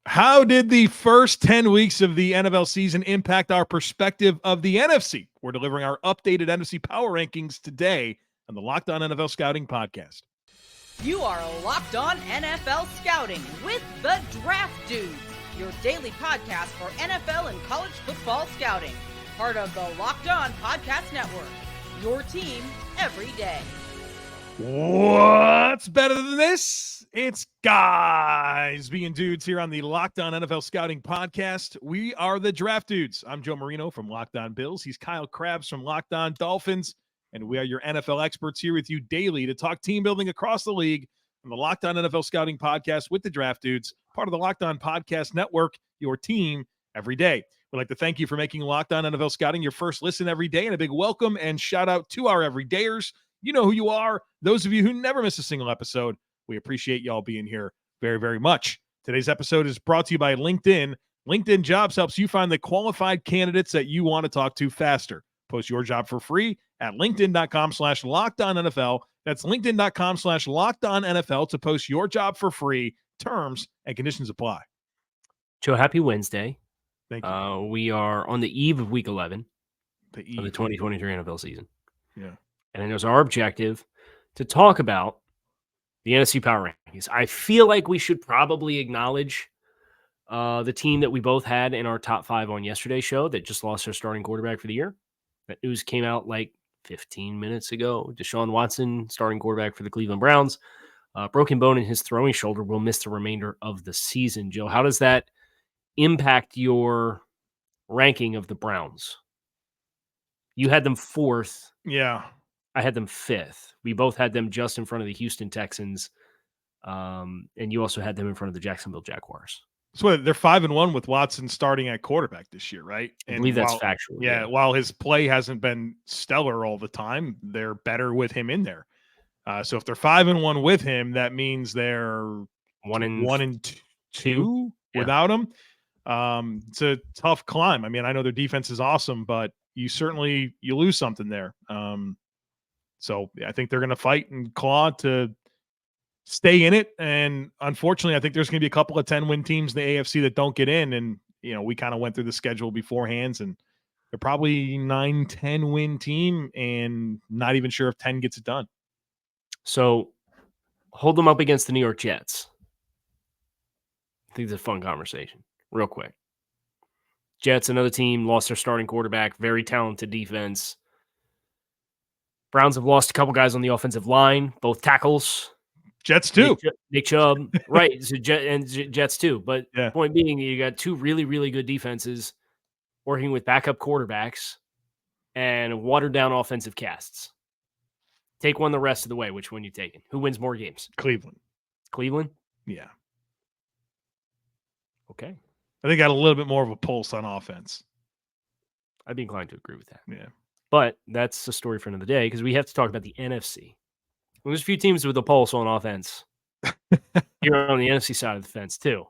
How did the first 10 weeks of the NFL season impact our perspective of the NFC? We're delivering our updated NFC Power Rankings today on the Locked On NFL Scouting Podcast. You are Locked On NFL Scouting with the Draft Dudes, your daily podcast for NFL and college football scouting. Part of the Locked On Podcast Network, your team every day. What's better than this? It's guys being dudes here on the Locked On NFL Scouting Podcast. We are the Draft Dudes. I'm Joe Marino from Locked On Bills. He's Kyle Krabs from Locked On Dolphins. And we are your NFL experts here with you daily to talk team building across the league on the Locked On NFL Scouting Podcast with the Draft Dudes, part of the Locked On Podcast Network, your team every day. We'd like to thank you for making Locked On NFL Scouting your first listen every day, and a big welcome and shout out to our everydayers. You know who you are. Those of you who never miss a single episode, we appreciate y'all being here very, very much. Today's episode is brought to you by LinkedIn. LinkedIn Jobs helps you find the qualified candidates that you want to talk to faster. Post your job for free at linkedin.com/LockedOnNFL. That's linkedin.com/LockedOnNFL to post your job for free. Terms and conditions apply. Joe, happy Wednesday. Thank you. We are on the eve of week 11 of the The 2023 NFL season. Yeah. And it is our objective to talk about the NFC Power Rankings. I feel like we should probably acknowledge the team that we both had in our top 5 on yesterday's show that just lost their starting quarterback for the year. That news came out like 15 minutes ago. Deshaun Watson, starting quarterback for the Cleveland Browns, broken bone in his throwing shoulder, will miss the remainder of the season. Joe, how does that impact your ranking of the Browns? You had them 4th. Yeah. I had them 5th. We both had them just in front of the Houston Texans. And you also had them in front of the Jacksonville Jaguars. So they're 5-1 with Watson starting at quarterback this year, right? I believe that's factual. Yeah, while his play hasn't been stellar all the time, they're better with him in there. So if they're 5-1 with him, that means they're 1-2 without him. It's a tough climb. I mean, I know their defense is awesome, but you lose something there. So I think they're going to fight and claw to stay in it. And unfortunately, I think there's going to be a couple of 10-win teams in the AFC that don't get in. And, you know, we kind of went through the schedule beforehand, and they're probably 9-10 win team and not even sure if 10 gets it done. So hold them up against the New York Jets. I think it's a fun conversation. Real quick. Jets, another team, lost their starting quarterback, very talented defense. Browns have lost a couple guys on the offensive line, both tackles. Jets too. Nick Chubb, right? So Jets too. But point being, you got 2 really, really good defenses working with backup quarterbacks and watered down offensive casts. Take one the rest of the way. Which one you taking? Who wins more games? Cleveland. Cleveland? Yeah. Okay. I think got a little bit more of a pulse on offense. I'd be inclined to agree with that. Yeah. But that's a story for another day because we have to talk about the NFC. Well, there's a few teams with a pulse on offense here on the NFC side of the fence, too.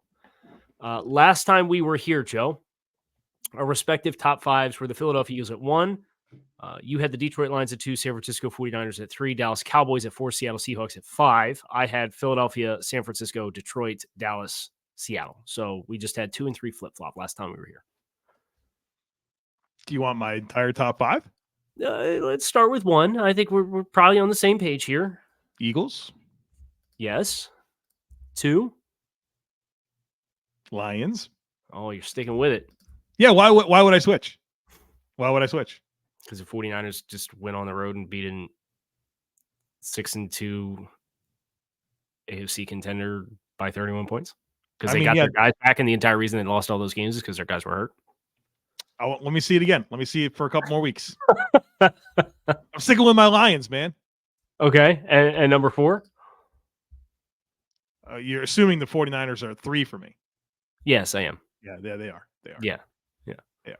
Last time we were here, Joe, our respective top 5s were the Philadelphia Eagles at 1. You had the Detroit Lions at 2, San Francisco 49ers at 3, Dallas Cowboys at 4, Seattle Seahawks at 5. I had Philadelphia, San Francisco, Detroit, Dallas, Seattle. So we just had 2 and 3 flip-flop last time we were here. Do you want my entire top 5? Let's start with 1. I think we're probably on the same page here. Eagles. Yes. 2. Lions. Oh, you're sticking with it. Yeah, why would I switch? Why would I switch? Because the 49ers just went on the road and beat an 6-2 AFC contender by 31 points. Because they got their guys back, and the entire reason they lost all those games is because their guys were hurt. Let me see it again. Let me see it for a couple more weeks. I'm sticking with my Lions, man. Okay. And number 4? You're assuming the 49ers are 3 for me. Yes, I am. Yeah, they are. They are. Yeah. They are.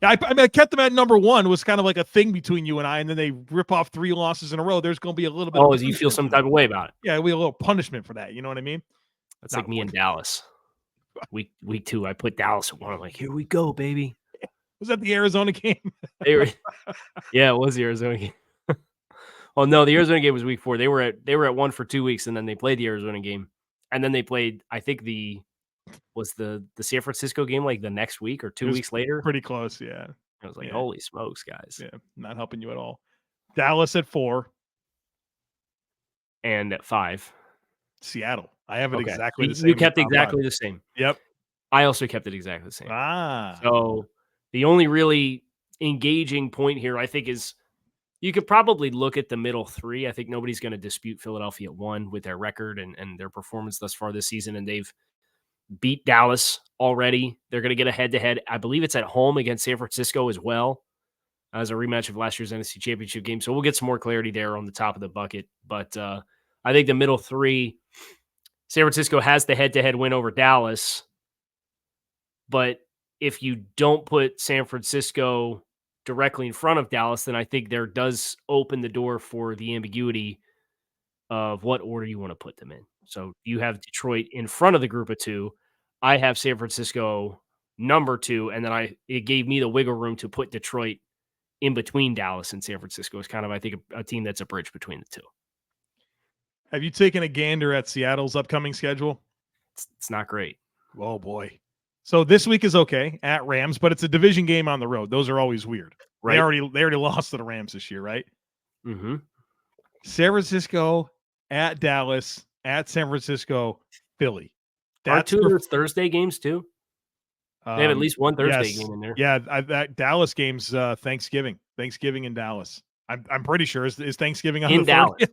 Yeah, I mean, I kept them at number 1. It was kind of like a thing between you and I, and then they rip off 3 losses in a row. There's going to be a little bit. Oh, you feel some type of way about it? Yeah, we have a little punishment for that. You know what I mean? That's like me and Dallas. Week 2, I put Dallas at 1. I'm like, here we go, baby. Was that the Arizona game? Yeah, it was the Arizona game. Well, no, the Arizona game was week 4. They were at 1 for 2 weeks, and then they played the Arizona game, and then they played, I think, the was the San Francisco game like the next week or 2 weeks later? Pretty close, yeah. I was like, Yeah. holy smokes, guys. Yeah, not helping you at all. Dallas at 4. And at 5. Seattle. I have it Okay. exactly the same. You kept as top exactly 5. the same. Yep. I also kept it exactly the same. Ah. So the only really engaging point here, I think, is you could probably look at the middle 3. I think nobody's going to dispute Philadelphia at 1 with their record and their performance thus far this season. And they've beat Dallas already. They're going to get a head-to-head. I believe it's at home against San Francisco as well as a rematch of last year's NFC Championship game. So we'll get some more clarity there on the top of the bucket. But I think the middle 3, San Francisco has the head-to-head win over Dallas. But if you don't put San Francisco directly in front of Dallas, then I think there does open the door for the ambiguity of what order you want to put them in. So you have Detroit in front of the group of 2. I have San Francisco number 2, and then it gave me the wiggle room to put Detroit in between Dallas and San Francisco. It's kind of, I think, a team that's a bridge between the 2. Have you taken a gander at Seattle's upcoming schedule? It's not great. Oh, boy. So this week is okay at Rams, but it's a division game on the road. Those are always weird. Right? They already lost to the Rams this year, right? Mm-hmm. San Francisco at Dallas, at San Francisco, Philly. That's 2 of those Thursday games too. They have at least one Thursday game in there. Yeah, that Dallas game's Thanksgiving in Dallas. I'm pretty sure is Thanksgiving on in the Dallas. 30th?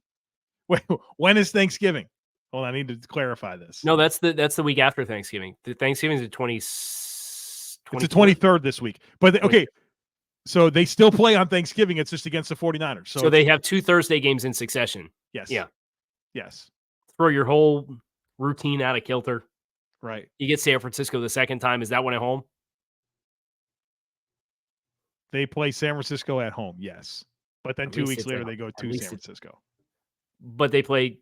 Wait, when is Thanksgiving? Hold on, I need to clarify this. No, that's the week after Thanksgiving. The Thanksgiving is the 20. It's the 23rd this week. But okay, so they still play on Thanksgiving. It's just against the 49ers. So they have 2 Thursday games in succession. Yes. Yeah. Yes. Throw your whole routine out of kilter. Right. You get San Francisco the second time. Is that one at home? They play San Francisco at home, yes. But then At 2 least weeks it's later, at- they go at to least San it's- Francisco. But they play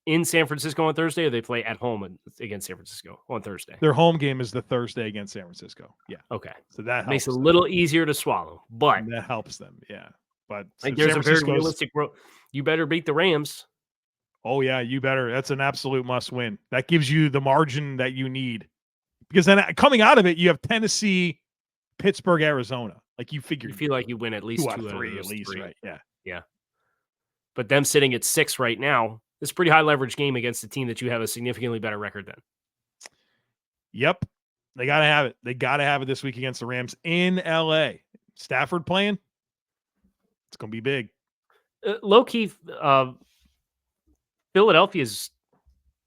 in San Francisco on Thursday, or they play at home against San Francisco on Thursday? Their home game is the Thursday against San Francisco. Yeah. Okay. So that helps Makes it a them. little easier to swallow. But That helps them, yeah. But so like, there's San a very Francisco's- realistic you better beat the Rams. Oh, yeah, you better. That's an absolute must win. That gives you the margin that you need. Because then coming out of it, you have Tennessee, Pittsburgh, Arizona. Like you figure. You feel like you win at least 2 out two of out 3 of at those least, 3. right? Yeah. But them sitting at 6 right now, it's a pretty high leverage game against a team that you have a significantly better record than. Yep. They got to have it. They got to have it this week against the Rams in LA. Stafford playing. It's going to be big. Low-key, Philadelphia's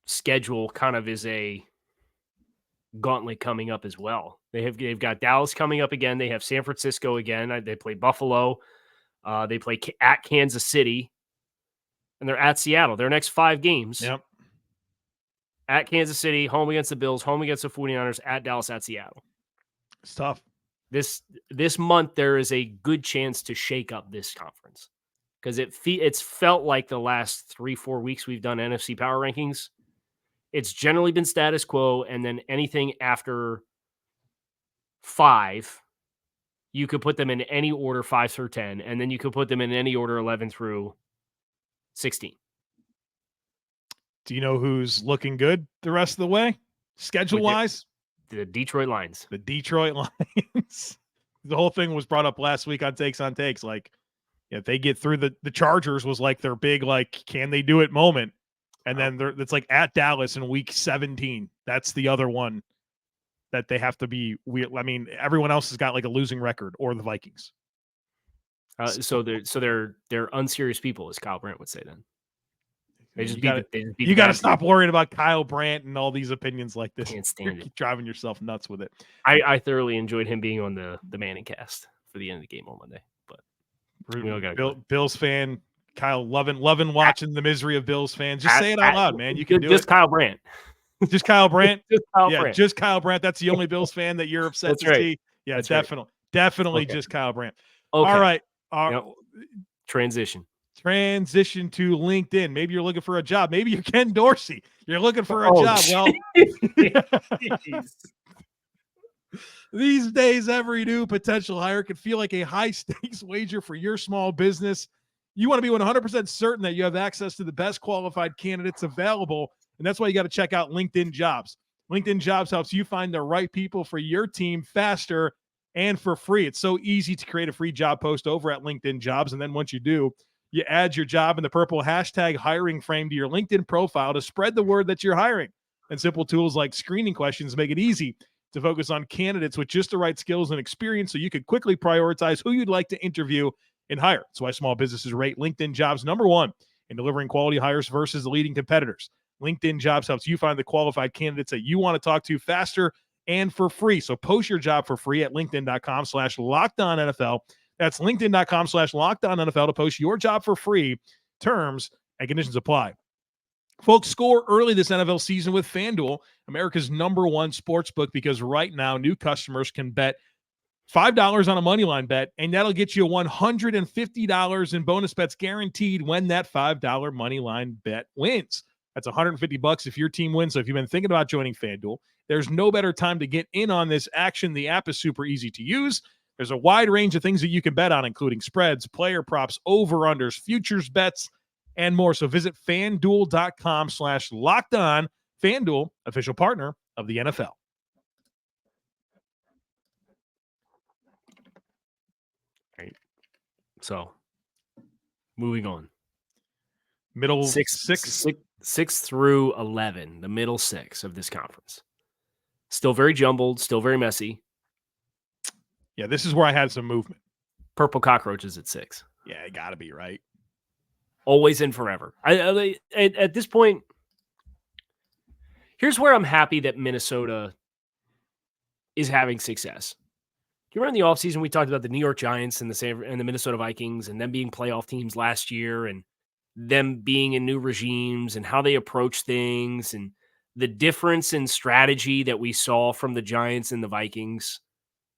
schedule kind of is a gauntlet coming up as well. They've got Dallas coming up again. They have San Francisco again. They play Buffalo. They play at Kansas City. And they're at Seattle. Their next 5 games. Yep. At Kansas City, home against the Bills, home against the 49ers, at Dallas, at Seattle. It's tough. This month, there is a good chance to shake up this conference because it's felt like the last 3-4 weeks we've done NFC Power Rankings. It's generally been status quo, and then anything after 5, you could put them in any order 5 through 10, and then you could put them in any order 11 through 16. Do you know who's looking good the rest of the way? Schedule-wise? The Detroit Lions. The Detroit Lions. The whole thing was brought up last week on Takes on Takes. Like, if they get through the Chargers was like their big, like, can they do it moment. And then it's like at Dallas in week 17. That's the other one that they have to be weird. I mean, everyone else has got like a losing record, or the Vikings. So they're unserious people, as Kyle Brandt would say. Then they just you got to stop worrying about Kyle Brandt and all these opinions like this. Can't stand it. Keep driving yourself nuts with it. I thoroughly enjoyed him being on the Manning cast for the end of the game on Monday. But Bills fan, Kyle, loving watching the misery of Bills fans. Just say it out loud, man. You can do just it. Kyle Brandt. Just Kyle Brandt. Brandt. Just Kyle Brandt. That's the only Bills fan that you're upset That's to right. see. Yeah, That's definitely Okay. just Kyle Brandt. Okay. All right. Yep. Transition to LinkedIn. Maybe you're looking for a job. Maybe you're Ken Dorsey. You're looking for a job. Well, these days, every new potential hire can feel like a high-stakes wager for your small business. You want to be 100% certain that you have access to the best qualified candidates available, and that's why you got to check out LinkedIn Jobs. LinkedIn Jobs helps you find the right people for your team faster and for free. It's so easy to create a free job post over at LinkedIn Jobs. And then once you do, you add your job in the purple hashtag hiring frame to your LinkedIn profile to spread the word that you're hiring. And simple tools like screening questions make it easy to focus on candidates with just the right skills and experience so you could quickly prioritize who you'd like to interview and hire. That's why small businesses rate LinkedIn Jobs #1 in delivering quality hires versus the leading competitors. LinkedIn Jobs helps you find the qualified candidates that you want to talk to faster and for free. So post your job for free at linkedin.com/LockedOnNFL. That's linkedin.com/LockedOnNFL to post your job for free. Terms and conditions apply. Folks, score early this NFL season with FanDuel, America's #1 sports book, because right now new customers can bet $5 on a moneyline bet, and that'll get you $150 in bonus bets guaranteed when that $5 moneyline bet wins. That's $150 if your team wins. So if you've been thinking about joining FanDuel, there's no better time to get in on this action. The app is super easy to use. There's a wide range of things that you can bet on, including spreads, player props, over-unders, futures bets, and more. So visit FanDuel.com/LockedOn. FanDuel, official partner of the NFL. Right. So, moving on. Middle six through 11, the middle six of this conference. Still very jumbled, still very messy. Yeah, this is where I had some movement. Purple cockroaches at 6. Yeah, it got to be, right? Always and forever. At this point, here's where I'm happy that Minnesota is having success. Do you remember in the offseason we talked about the New York Giants and the Minnesota Vikings and them being playoff teams last year and them being in new regimes and how they approach things and the difference in strategy that we saw from the Giants and the Vikings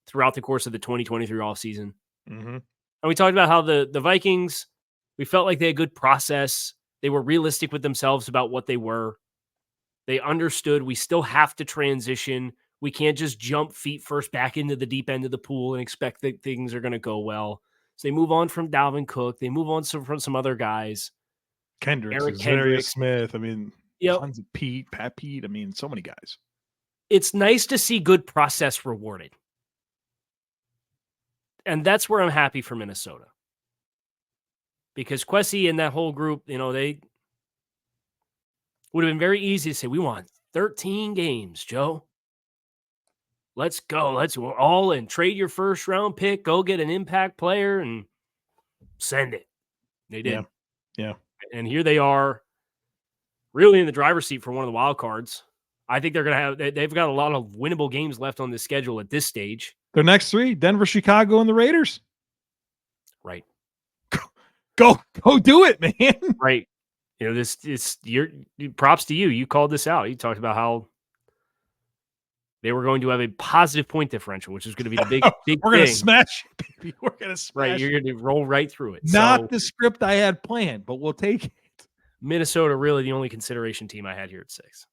throughout the course of the 2023 offseason? Mm-hmm. And we talked about how the Vikings, we felt like they had good process. They were realistic with themselves about what they were. They understood we still have to transition. We can't just jump feet first back into the deep end of the pool and expect that things are going to go well. So they move on from Dalvin Cook. They move on from some other guys. Kendricks, Smith. I mean, tons of Pat Pete. I mean, so many guys. It's nice to see good process rewarded. And that's where I'm happy for Minnesota. Because Kwesi and that whole group, they would have been very easy to say, we want 13 games, Joe. Let's go. We're all in. Trade your first round pick. Go get an impact player and send it. They did. Yeah. And here they are, really in the driver's seat for one of the wild cards. I think they've got a lot of winnable games left on the schedule at this stage. Their next 3, Denver, Chicago, and the Raiders. Right. Go do it, man. Right. Props to you. You called this out. You talked about how they were going to have a positive point differential, which is going to be the big We're going to smash it, baby. We're going to smash Right. You're going to roll right through it. Not the script I had planned, but we'll take it. Minnesota, really the only consideration team I had here at 6.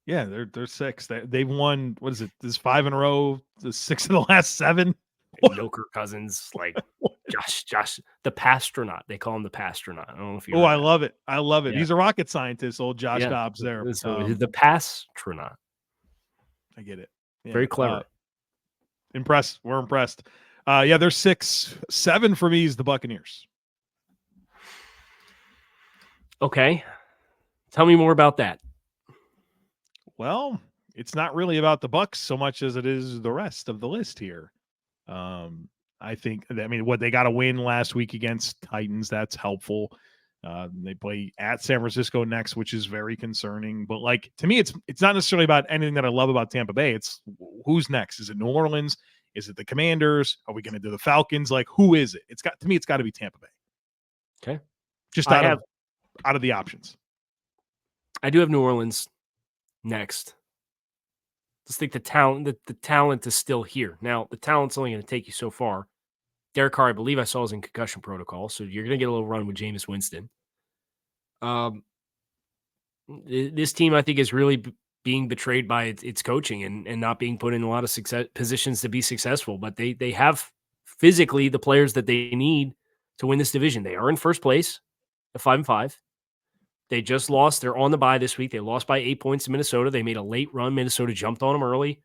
Yeah, they're 6. They've won, what is it? This 5 in a row, the 6 of the last 7. No Kirk Cousins, like Josh, the Pastronaut. They call him the Pastronaut. I don't know if you. I love it. I love it. Yeah. He's a rocket scientist, old Josh Dobbs there. So the Pastronaut. I get it. Yeah. Very clever. Impressed. We're impressed. They're 6. 7 for me is the Buccaneers. Okay. Tell me more about that. Well, it's not really about the Bucs so much as it is the rest of the list here. I think, what they got a win last week against Titans. That's helpful. They play at San Francisco next, which is very concerning. But to me, it's not necessarily about anything that I love about Tampa Bay. It's who's next. Is it New Orleans? Is it the Commanders? Are we going to do the Falcons? Who is it? It's got to be Tampa Bay. Okay. Just out of the options. I do have New Orleans next. Just think the talent is still here. Now, the talent's only going to take you so far. Derek Carr, I believe I saw, is in concussion protocol, so you're going to get a little run with Jameis Winston. This team, I think, is really being betrayed by its coaching and not being put in a lot of positions to be successful. But they have physically the players that they need to win this division. They are in first place at 5-5. They just lost. They're on the bye this week. They lost by 8 points to Minnesota. They made a late run. Minnesota jumped on them early.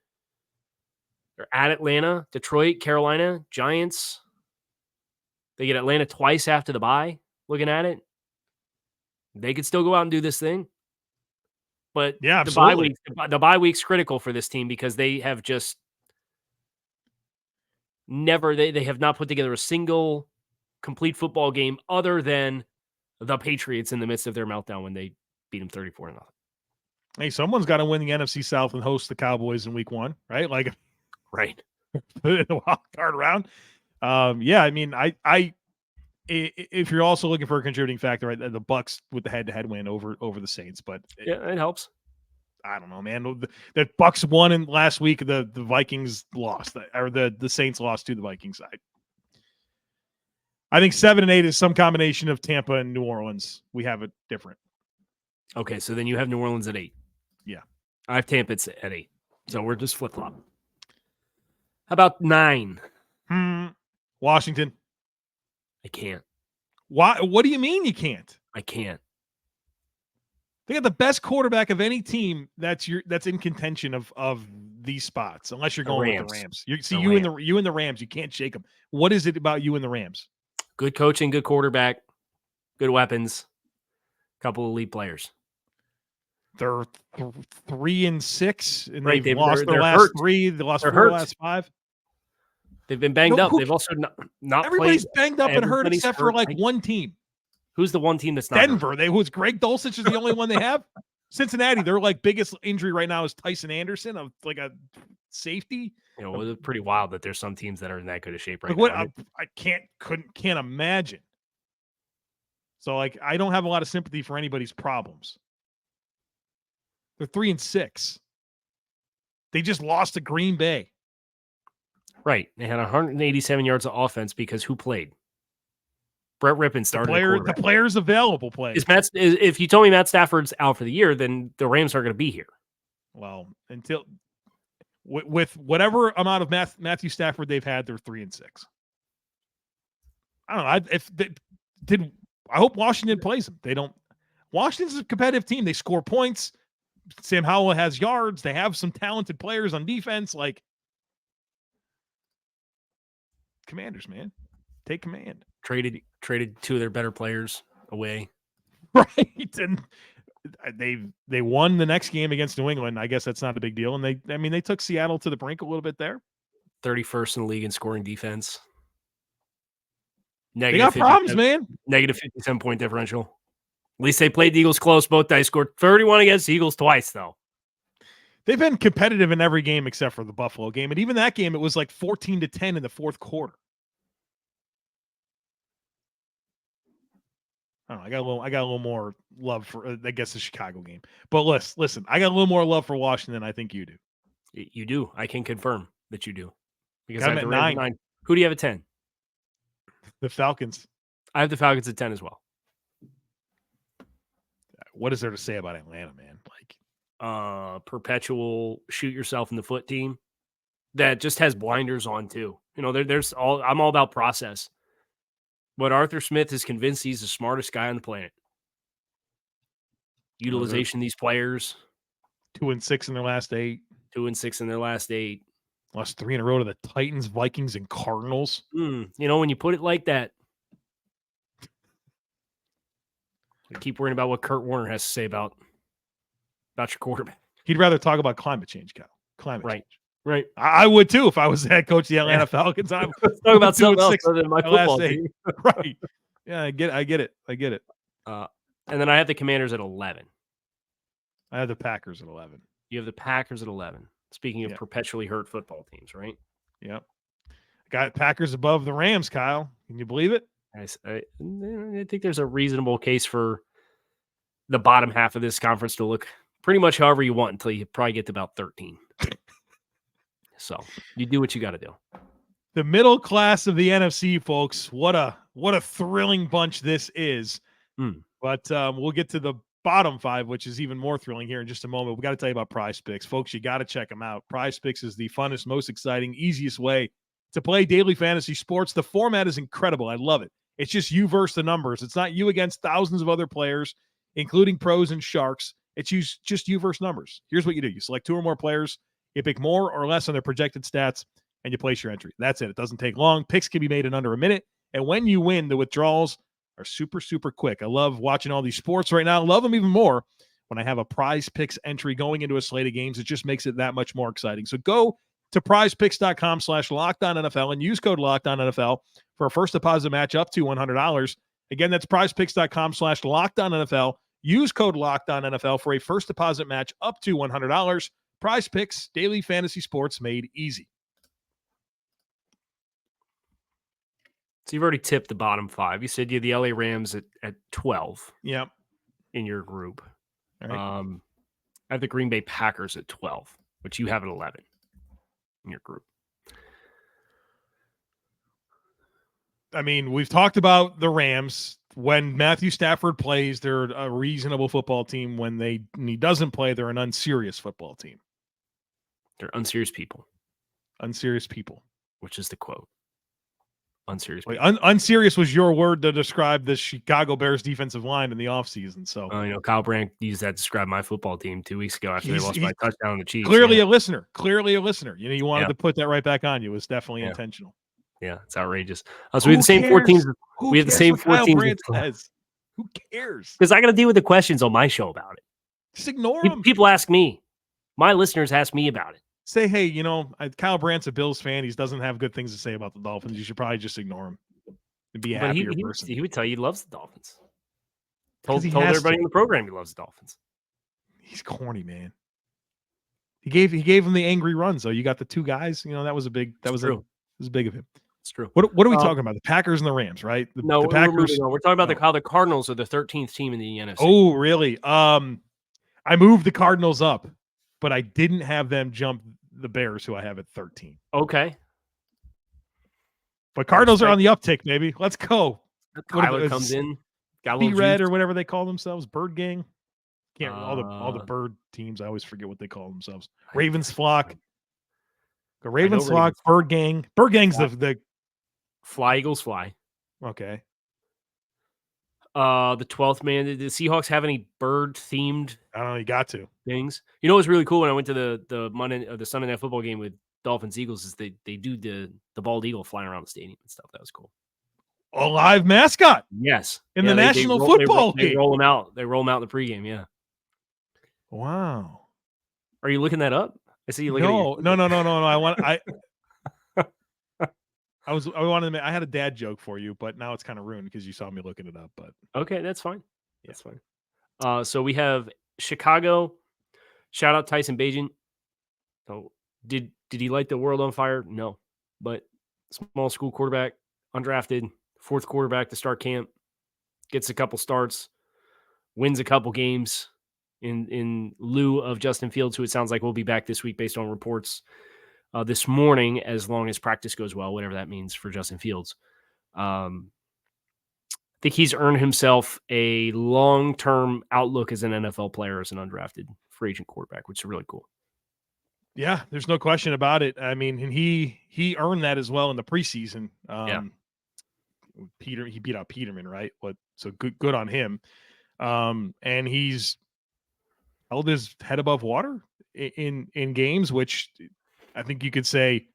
They're at Atlanta, Detroit, Carolina, Giants. They get Atlanta twice after the bye. Looking at it, they could still go out and do this thing. But yeah, absolutely. The bye week's critical for this team because they have just never they have not put together a single complete football game other than the Patriots in the midst of their meltdown when they beat them 34-0. Hey, someone's got to win the NFC South and host the Cowboys in week 1, right? Like, right. Put it in the wild card round. Yeah, I mean, if you're also looking for a contributing factor, right, the Bucks with the head-to-head win over the Saints, but it helps. I don't know, man. The Bucks won in last week. The Vikings lost, or the Saints lost to the Vikings. I think 7 and 8 is some combination of Tampa and New Orleans. We have it different. Okay, so then you have New Orleans at 8. Yeah, I have Tampa at 8. So we're just flip flop. How about 9? Washington. I can't. Why? What do you mean you can't? I can't. They got the best quarterback of any team that's in contention of these spots, unless you're going with the Rams. You and the Rams, you can't shake them. What is it about you and the Rams? Good coaching, good quarterback, good weapons, couple elite players. They're 3-6, and right, they've lost their last hurt. 3. They lost 4 of the last 5. They've been banged up. They've also not everybody's played. Banged up and hurt except for like one team. Who's the one team that's not Denver? Who's Greg Dulcich is the only one they have. Cincinnati, their like biggest injury right now is Tyson Anderson of like a safety. It's pretty wild that there's some teams that are in that good of shape right now. I can't imagine. So like I don't have a lot of sympathy for anybody's problems. They're 3-6. They just lost to Green Bay. Right. They had 187 yards of offense because who played? Brett Rippon started. The players available played. If you told me Matt Stafford's out for the year, then the Rams are going to be here. Well, until with whatever amount of Matthew Stafford they've had, they're 3-6. I don't know. I hope Washington plays them. They don't. Washington's a competitive team. They score points. Sam Howell has yards. They have some talented players on defense. Like Commanders, man, take command. Traded 2 of their better players away. Right. And they won the next game against New England. I guess that's not a big deal. And they took Seattle to the brink a little bit there. 31st in the league in scoring defense. They got problems, man. Negative 57-point differential. At least they played the Eagles close. Both guys scored 31 against the Eagles twice, though. They've been competitive in every game except for the Buffalo game. And even that game, it was like 14-10 in the fourth quarter. I don't know. I got a little more love for, I guess, the Chicago game. But listen, I got a little more love for Washington than I think you do. You do. I can confirm that you do. Because I have the 9. Who do you have at 10? The Falcons. I have the Falcons at 10 as well. What is there to say about Atlanta, man? Like, perpetual shoot yourself in the foot team that just has blinders on too. I'm all about process. But Arthur Smith is convinced he's the smartest guy on the planet. Utilization of these players. 2-6 in their last 8. 2-6 in their last 8. Lost 3 in a row to the Titans, Vikings, and Cardinals. When you put it like that, I keep worrying about what Kurt Warner has to say about your quarterback. He'd rather talk about climate change, Cal. Climate change. Right. I would too if I was the head coach of the Atlanta Falcons. I'm talking about something else other than my football team. Right. Yeah, I get it. And then I have the Commanders at 11. I have the Packers at 11. You have the Packers at 11. Speaking of perpetually hurt football teams, right? Yep. Got Packers above the Rams, Kyle. Can you believe it? I think there's a reasonable case for the bottom half of this conference to look pretty much however you want until you probably get to about 13. So you do what you got to do. The middle class of the NFC, folks. What a thrilling bunch this is. But we'll get to the bottom 5, which is even more thrilling here in just a moment. We got to tell you about PrizePicks, folks. You got to check them out. PrizePicks is the funnest, most exciting, easiest way to play daily fantasy sports. The format is incredible. I love it. It's just you versus the numbers. It's not you against thousands of other players. including pros and sharks. It's just you versus numbers. Here's what you do. You select 2 or more players. You pick more or less on their projected stats, and you place your entry. That's it. It doesn't take long. Picks can be made in under a minute. And when you win, the withdrawals are super, super quick. I love watching all these sports right now. Love them even more when I have a PrizePicks entry going into a slate of games. It just makes it that much more exciting. So go to prizepicks.com/LockedOnNFL and use code LockedOnNFL for a first deposit match up to $100. Again, that's prizepicks.com/LockedOnNFL. Use code LockedOnNFL for a first deposit match up to $100. PrizePicks, daily fantasy sports made easy. So you've already tipped the bottom 5. You said you had the LA Rams at 12. Yep. In your group. All right. I have the Green Bay Packers at 12, which you have at 11 in your group. I mean, we've talked about the Rams. When Matthew Stafford plays, they're a reasonable football team. When he doesn't play, they're an unserious football team. They're unserious people. Unserious people. Which is the quote. Unserious people. Wait, unserious was your word to describe the Chicago Bears defensive line in the offseason. So, Kyle Brandt used that to describe my football team 2 weeks ago after they lost by touchdown on the Chiefs. Clearly a listener. You wanted to put that right back on you. It was definitely intentional. Yeah, it's outrageous. So we have the same 4 teams. We have the same 4 teams. Who cares? Because I got to deal with the questions on my show about it. Just ignore them. People ask me. My listeners ask me about it. Say, hey, Kyle Brandt's a Bills fan. He doesn't have good things to say about the Dolphins. You should probably just ignore him and be a happier person. He would tell you he loves the Dolphins. Told everybody in the program he loves the Dolphins. He's corny, man. He gave him the angry runs, though. You got the 2 guys. That was big of him. It's true. What are we talking about? The Packers and the Rams, right? The Packers. We're talking about how the Cardinals are the 13th team in the NFC. Oh, really? I moved the Cardinals up, but I didn't have them jump the Bears, who I have at 13. Okay. But Cardinals are on the uptick, baby. Let's go. Kyler comes in. B-Red or whatever they call themselves. Bird Gang. Can't all the bird teams. I always forget what they call themselves. Ravens flock. The Ravens flock. Bird Gang. Bird Gang's the Fly Eagles fly. Okay. The 12th man. Did the Seahawks have any bird-themed? I don't know. You got to things. It was really cool when I went to the Sunday Night Football game with Dolphins Eagles. Is they do the bald eagle flying around the stadium and stuff. That was cool. A live mascot. Yes. In the National Football League. They roll them out. They roll them out in the pregame. Yeah. Wow. Are you looking that up? I see you looking. No. I had a dad joke for you, but now it's kind of ruined because you saw me looking it up. But okay, that's fine. Yeah. That's fine. So we have Chicago. Shout out Tyson Bagent. So did he light the world on fire? No, but small school quarterback, undrafted, 4th quarterback to start camp, gets a couple starts, wins a couple games in lieu of Justin Fields, who it sounds like will be back this week based on reports this morning, as long as practice goes well, whatever that means for Justin Fields. I think he's earned himself a long-term outlook as an NFL player, as an undrafted free agent quarterback, which is really cool. Yeah, there's no question about it. I mean, and he earned that as well in the preseason. He beat out Peterman, right? So good on him. And he's held his head above water in games, which I think you could say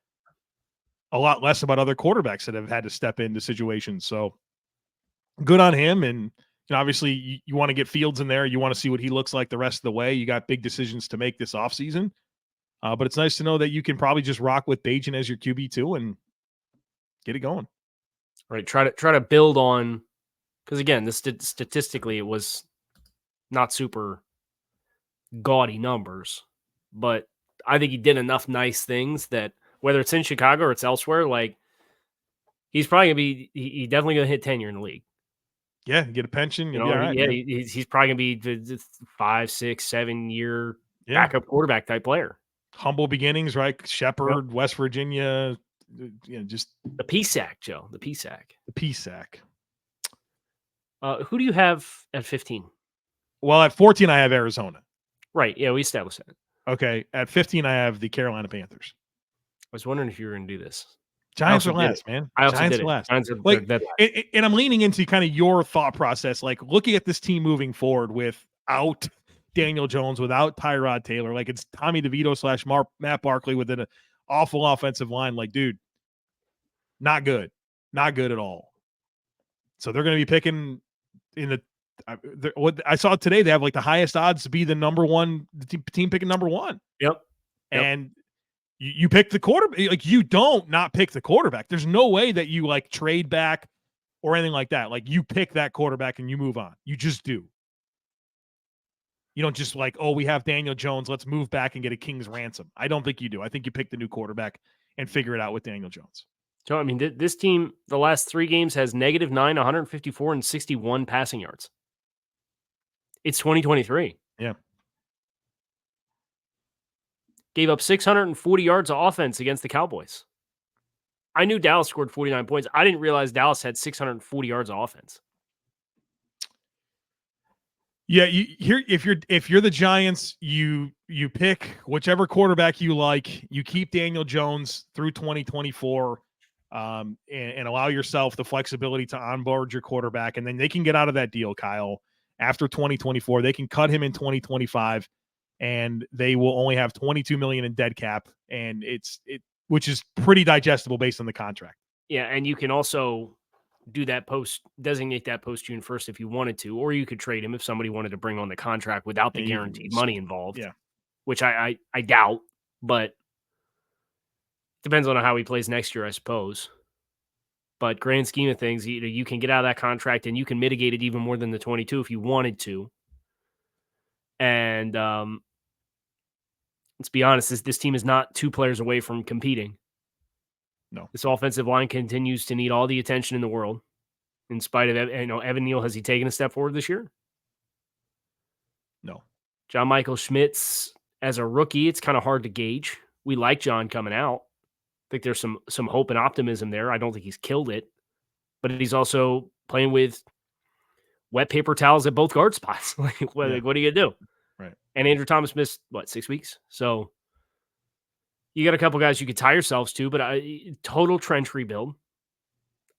a lot less about other quarterbacks that have had to step into situations. So good on him. And obviously you want to get Fields in there. You want to see what he looks like the rest of the way. You got big decisions to make this offseason. But it's nice to know that you can probably just rock with Bagent as your QB2 and get it going. Right. Try to build on, because again, statistically it was not super gaudy numbers, but I think he did enough nice things that whether it's in Chicago or it's elsewhere, like he's probably he definitely gonna hit tenure in the league. Yeah, get a pension. You'll be all right, he's probably gonna be 5, 6, 7 year backup quarterback type player. Humble beginnings, right? Shepherd, West Virginia, just the PSAC, Joe. The PSAC. The PSAC. Who do you have at 15? Well, at 14, I have Arizona. Right. Yeah, we established that. Okay. At 15, I have the Carolina Panthers. I was wondering if you were going to do this. Giants are last, man. I also Giants did are it. last. Giants are Like, dead last. and I'm leaning into kind of your thought process, like looking at this team moving forward without Daniel Jones, without Tyrod Taylor, like it's Tommy DeVito / Matt Barkley with an awful offensive line. Like, dude, not good at all. So they're going to be picking in what I saw today. They have like the highest odds to be the number one team picking number one. Yep. And you pick the quarterback. Like, you don't not pick the quarterback. There's no way that you like trade back or anything like that. Like, you pick that quarterback and you move on. You just do. You don't just like, oh, we have Daniel Jones, let's move back and get a king's ransom. I don't think you do. I think you pick the new quarterback and figure it out with Daniel Jones. So, I mean, this team, the last 3 games, has -9, 154, and 61 passing yards. It's 2023. Yeah. Gave up 640 yards of offense against the Cowboys. I knew Dallas scored 49 points. I didn't realize Dallas had 640 yards of offense. Yeah, if you're the Giants, you pick whichever quarterback you like. You keep Daniel Jones through 2024, and allow yourself the flexibility to onboard your quarterback, and then they can get out of that deal, Kyle. After 2024, they can cut him in 2025, and they will only have $22 million in dead cap, and which is pretty digestible based on the contract. Yeah, and you can also designate that post June 1st if you wanted to, or you could trade him if somebody wanted to bring on the contract without the guaranteed money involved. Yeah, which I doubt, but depends on how he plays next year, I suppose. But grand scheme of things, you can get out of that contract and you can mitigate it even more than the 22 if you wanted to. And let's be honest, this team is not 2 players away from competing. No, this offensive line continues to need all the attention in the world. In spite of Evan Neal, has he taken a step forward this year? No. John Michael Schmitz as a rookie, it's kind of hard to gauge. We like John coming out. I think there's some hope and optimism there. I don't think he's killed it, but he's also playing with wet paper towels at both guard spots. What are you going to do? Right. And Andrew Thomas missed 6 weeks. So you got a couple guys you could tie yourselves to, but total trench rebuild.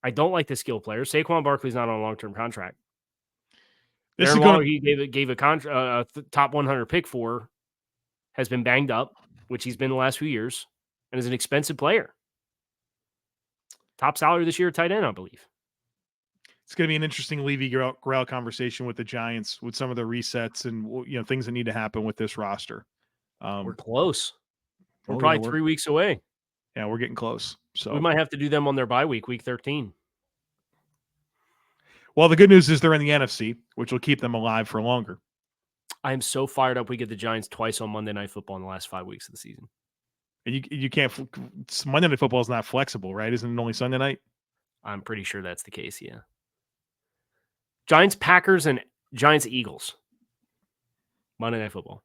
I don't like the skill players. Saquon Barkley's not on a long-term contract. Darren Waller, he gave a top 100 pick for, has been banged up, which he's been the last few years, and is an expensive player. Top salary this year, tight end, I believe. It's going to be an interesting Levy-Grell conversation with the Giants with some of the resets and things that need to happen with this roster. We're close. We're probably 3 weeks away. Yeah, we're getting close. So we might have to do them on their bye week 13. Well, the good news is they're in the NFC, which will keep them alive for longer. I am so fired up. We get the Giants twice on Monday Night Football in the last 5 weeks of the season. You can't. Monday Night Football is not flexible, right? Isn't it only Sunday night? I'm pretty sure that's the case. Yeah. Giants, Packers, and Giants, Eagles. Monday Night Football.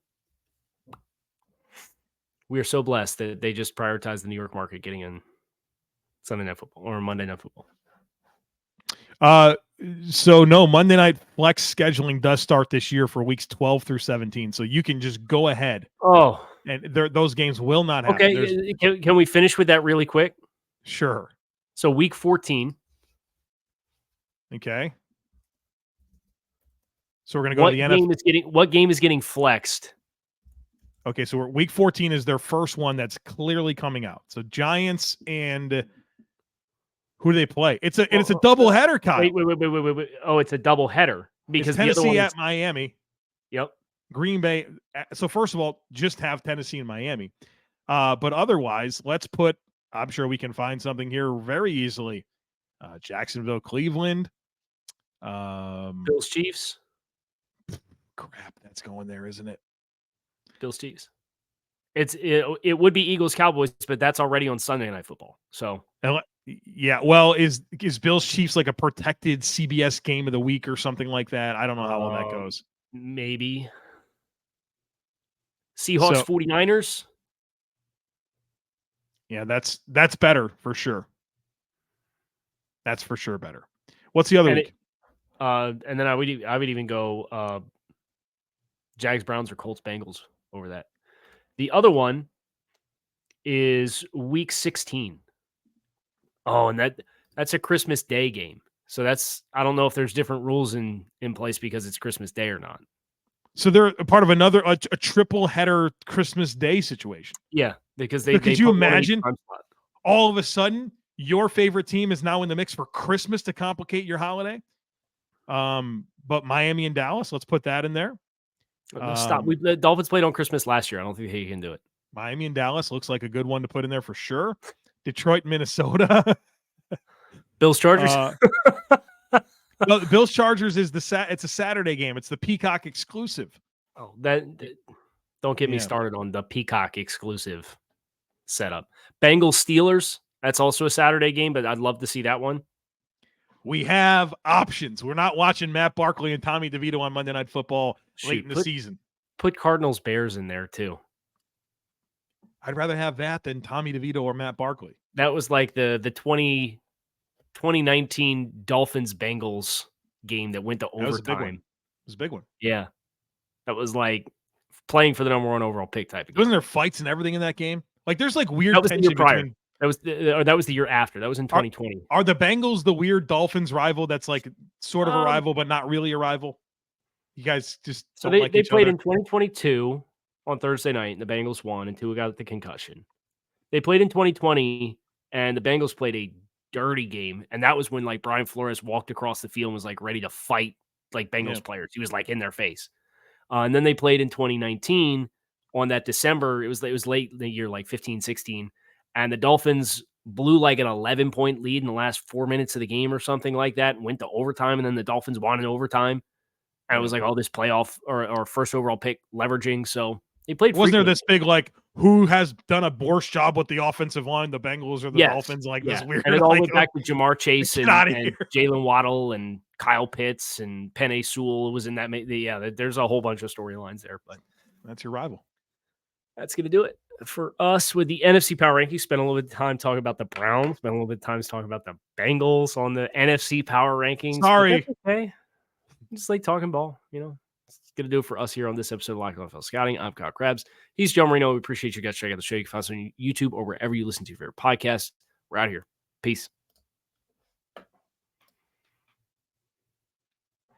We are so blessed that they just prioritize the New York market getting in Sunday Night Football or Monday Night Football. So no, Monday Night Flex scheduling does start this year for weeks 12 through 17. So you can just go ahead. Oh, and those games will not happen. Okay, can we finish with that really quick? Sure. So week 14. Okay. So we're going to go to the NFC. What game is getting flexed? Okay, so week 14 is their first one that's clearly coming out. So Giants and who do they play? It's a double header, Kyle. Wait. Oh, it's a double header because it's Tennessee the other one at Miami. Yep. Green Bay. So first of all, just have Tennessee and Miami. But otherwise, I'm sure we can find something here very easily. Jacksonville, Cleveland. Bills, Chiefs. Crap, that's going there, isn't it? Bills, Chiefs. It would be Eagles, Cowboys, but that's already on Sunday Night Football. So yeah, well, is Bills Chiefs like a protected CBS game of the week or something like that? I don't know how well that goes. Maybe. Seahawks, 49ers. Yeah, that's better for sure. That's for sure better. What's the other week? And then I would even go Jags, Browns, or Colts, Bengals over that. The other one is week 16. Oh, and that's a Christmas Day game. So I don't know if there's different rules in place because it's Christmas Day or not. So they're a part of a triple header Christmas Day situation. Yeah, because So could you imagine all of a sudden your favorite team is now in the mix for Christmas to complicate your holiday? But Miami and Dallas, let's put that in there. Stop. The Dolphins played on Christmas last year. I don't think he can do it. Miami and Dallas looks like a good one to put in there for sure. Detroit, Minnesota. Bills Chargers. Well, Bills Chargers is it's a Saturday game. It's the Peacock exclusive. Oh, don't get me started on the Peacock exclusive setup. Bengals Steelers. That's also a Saturday game, but I'd love to see that one. We have options. We're not watching Matt Barkley and Tommy DeVito on Monday Night Football late in the season. Put Cardinals Bears in there too. I'd rather have that than Tommy DeVito or Matt Barkley. That was like the 2019 Dolphins Bengals game that went to overtime. It was a big one. Yeah. That was like playing for the number 1 overall pick type of game. Wasn't there fights and everything in that game? Like there's like weird tension between. That was the year after. That was in 2020. Are the Bengals the weird Dolphins rival that's like sort of a rival but not really a rival? You guys just they played in 2022 on Thursday night and the Bengals won and Tua got the concussion. They played in 2020 and the Bengals played a dirty game, and that was when like Brian Flores walked across the field and was like ready to fight like Bengals players. He was like in their face. And then they played in 2019 on that December. It was late in the year, like 15-16, and the Dolphins blew like an 11-point lead in the last 4 minutes of the game or something like that, and went to overtime, and then the Dolphins won in overtime. And it was like all this playoff or first overall pick leveraging. So they played. Wasn't there this big like who has done a worse job with the offensive line, the Bengals or the Dolphins? Like this weird. And it all went back to Jamar Chase and Jalen Waddle and Kyle Pitts and Penei Sewell was in that. Yeah, there's a whole bunch of storylines there, but that's your rival. That's going to do it for us with the NFC Power Rankings. Spent a little bit of time talking about the Browns. Spent a little bit of time talking about the Bengals on the NFC Power Rankings. Sorry. Okay. Just like talking ball, It's going to do it for us here on this episode of Locked On NFL Scouting. I'm Kyle Krabs. He's Joe Marino. We appreciate you guys checking out the show. You can find us on YouTube or wherever you listen to your favorite podcast. We're out of here. Peace.